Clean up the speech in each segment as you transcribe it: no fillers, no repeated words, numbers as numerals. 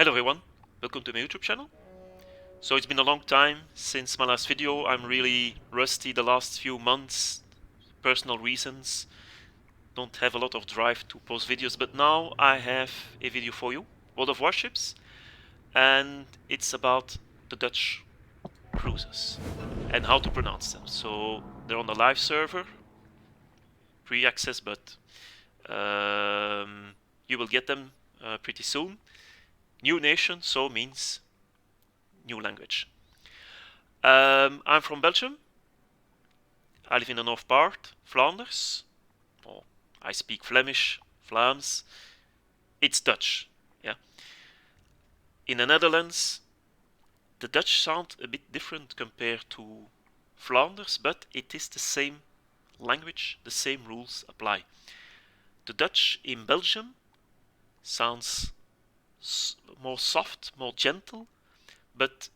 Hello everyone, welcome to my YouTube channel. So it's been a long time since my last video. I'm really rusty the last few months, personal reasons. Don't have a lot of drive to post videos, but now I have a video for you, World of Warships, and it's about the Dutch cruises and how to pronounce them. So they're on the live server, pre-access, but you will get them pretty soon. New nation, so means new language. I'm from Belgium. I live in the north part, Flanders. Oh, I speak Flemish, Vlaams. It's Dutch. Yeah. In the Netherlands, the Dutch sound a bit different compared to Flanders, but it is the same language, the same rules apply. The Dutch in Belgium sounds more soft, more gentle, but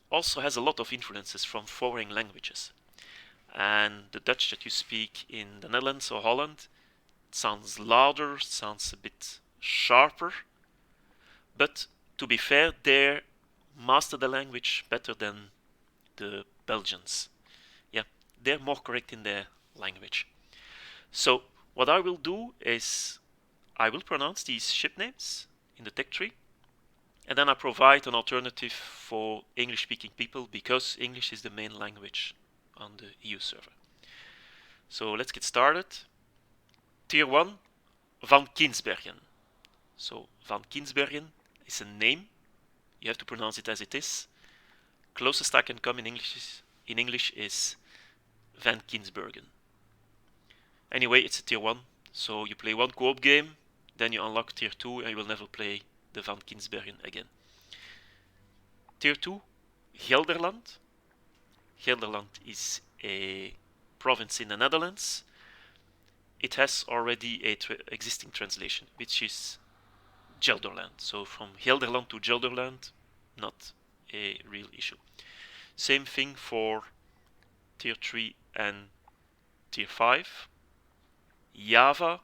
also has a lot of influences from foreign languages. And the Dutch that you speak in the Netherlands or Holland sounds louder, sounds a bit sharper, but to be fair, they master the language better than the Belgians. Yeah, they're more correct in their language. So what I will do is I will pronounce these ship names in the tech tree, and then I provide an alternative for English-speaking people because English is the main language on the EU server. So let's get started. Tier 1, Van Kinsbergen. So Van Kinsbergen is a name. You have to pronounce it as it is. Closest I can come in English is Van Kinsbergen. Anyway, it's a tier 1, so you play one co-op game, then you unlock tier 2 and you will never play the Van Kinsbergen again. Tier 2, Gelderland. Gelderland is a province in the Netherlands. It has already a existing translation, which is Gelderland. So from Gelderland to Gelderland, not a real issue. Same thing for tier 3 and tier 5. Java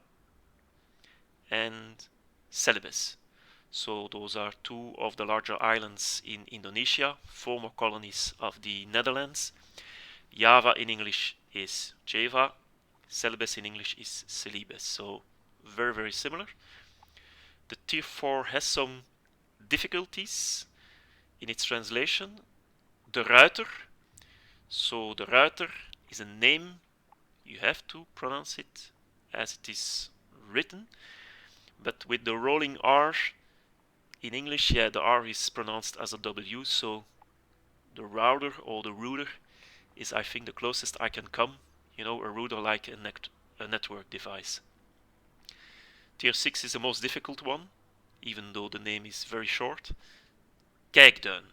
and Celebes. So those are two of the larger islands in Indonesia, former colonies of the Netherlands. Java in English is Java, Celebes in English is Celebes, so very, very similar. The tier 4 has some difficulties in its translation. De Ruiter. So De Ruiter is a name. You have to pronounce it as it is written. But with the rolling R in English, yeah, the R is pronounced as a W, so the router or the router is, I think, the closest I can come. You know, a router like a network device. Tier 6 is the most difficult one, even though the name is very short. Kijkduin.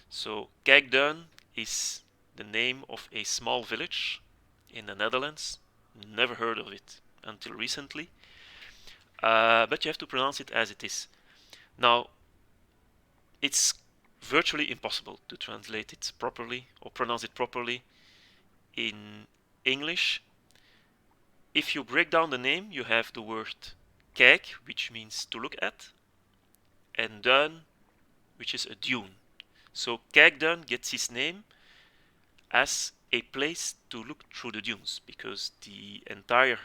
So Kijkduin is the name of a small village in the Netherlands. Never heard of it until recently. But you have to pronounce it as it is. Now, it's virtually impossible to translate it properly or pronounce it properly in English. If you break down the name, you have the word kijk, which means to look at, and duin, which is a dune. So Kijkduin gets his name as a place to look through the dunes, because the entire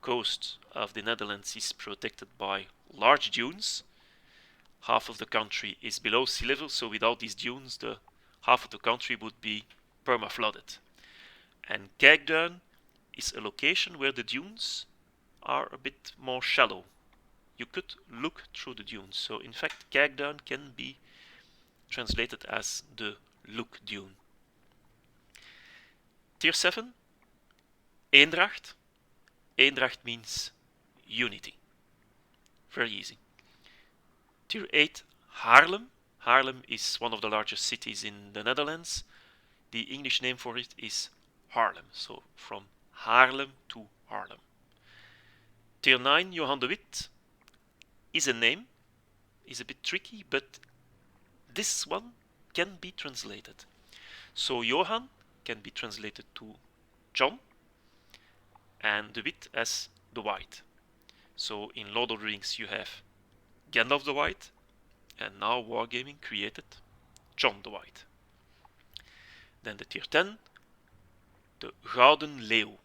coast of the Netherlands is protected by large dunes. Half of the country is below sea level, so without these dunes, the half of the country would be perma-flooded. And Kijkduin is a location where the dunes are a bit more shallow. You could look through the dunes. So in fact, Kijkduin can be translated as the look dune. Tier 7, Eendracht. Eendracht means unity. Very easy. Tier 8, Haarlem. Haarlem is one of the largest cities in the Netherlands. The English name for it is Haarlem. So from Haarlem to Haarlem. Tier 9, Johan de Witt, is a name. Is a bit tricky, but this one can be translated. So Johan can be translated to John, and de Witt as the White. So in Lord of the Rings you have Gandalf the White, and now Wargaming created John the White. Then the tier 10, the Gouden Leeuw.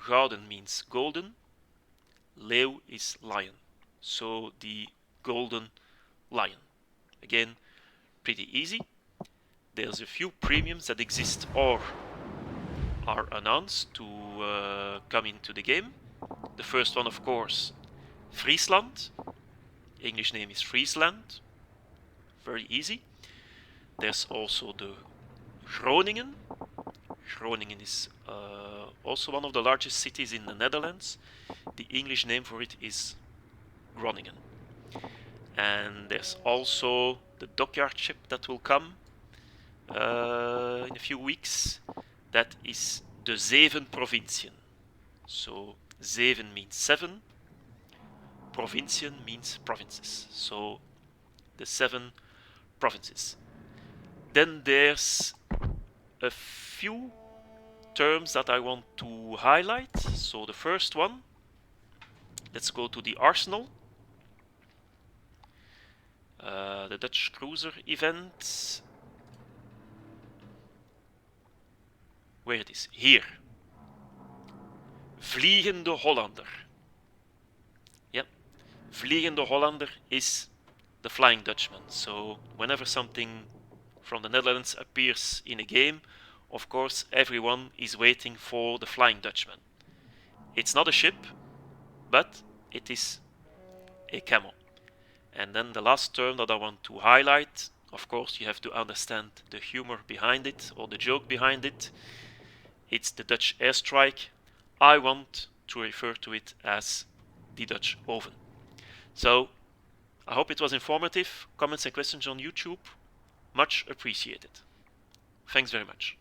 Gouden means golden, Leeuw is lion, so the golden lion. Again, pretty easy. There's a few premiums that exist or are announced to come into the game. The first one, of course, Friesland. English name is Friesland. Very easy. There's also the Groningen. Groningen is also one of the largest cities in the Netherlands. The English name for it is Groningen. And there's also the dockyard ship that will come in a few weeks. That is the Zeven Provinciën. So Zeven means 7, Provinciën means provinces. So the 7 provinces. Then there's a few terms that I want to highlight. So the first one, let's go to the Arsenal. The Dutch cruiser event. Where it is? Here. Vliegende Hollander. Yep. Vliegende Hollander is the Flying Dutchman. So whenever something from the Netherlands appears in a game, of course everyone is waiting for the Flying Dutchman. It's not a ship, but it is a camel. And then the last term that I want to highlight, of course you have to understand the humor behind it, or the joke behind it. It's the Dutch airstrike. I want to refer to it as the Dutch oven. So I hope it was informative. Comments and questions on YouTube, much appreciated. Thanks very much.